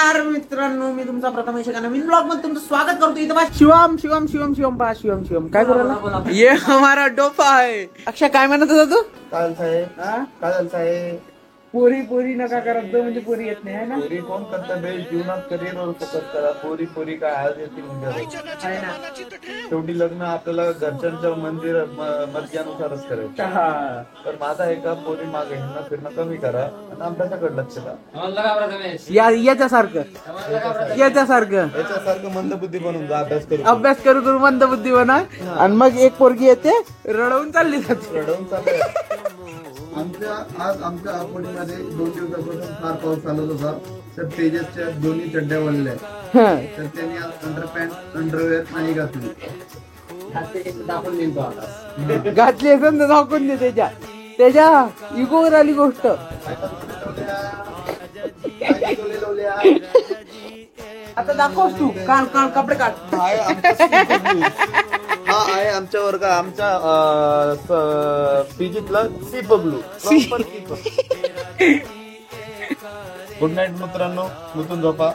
नमस्कार मित्रांनो, मी तुमचा प्रथमेश एका नवीन ब्लॉग मध्ये तुमचं स्वागत करतो. इथं बा शिवम शिवम शिवम शिवम पहा शिवम शिवम काय करू राहिला? ये हमारा डोपा है. अक्षय काय म्हणत होता तू? काय साहेब काय साहेब पोरी पोरी नका करत जाऊ, म्हणजे पोरी येत नाही है ना. पोरी कोण करता बे जीवनात करिअर फोकस करा. पोरी पोरी काय आज येतील आहे ना. शेवटी लग्न आपल्याला घरच्यांच्या मर्जीनुसारच करायचं. हा. तर माझा एका पोरी मागे हिंडणं फिरणं कमी करा आणि अभ्यासाकडे लक्ष द्या. याच्यासारखं याच्यासारखं मंदबुद्धी बनून जा. अभ्यास करू करू मंदबुद्धी बना आणि मग एक पोरगी येते रडवून चालली जाते. रडवून चाललंय. आज आमच्या अकोलीमध्ये 2 दिवसापासून फार पाऊस चालत होता. तर तेजसच्या दोन्ही चड्ड्या वळल्या. तर त्यांनी आज अंडरपॅन्ट अंडरवेअर नाही घातली. घातली असेल तर दाखवून दे. त्याच्या इगोवर आली गोष्ट. आता दाखवस तू. काढ काढ कपडे काढ. हा आहे आमच्या वर्ग आमच्या पीजीतला सी पब्लू. गुड नाईट मित्रांनो, मुतून झोपा.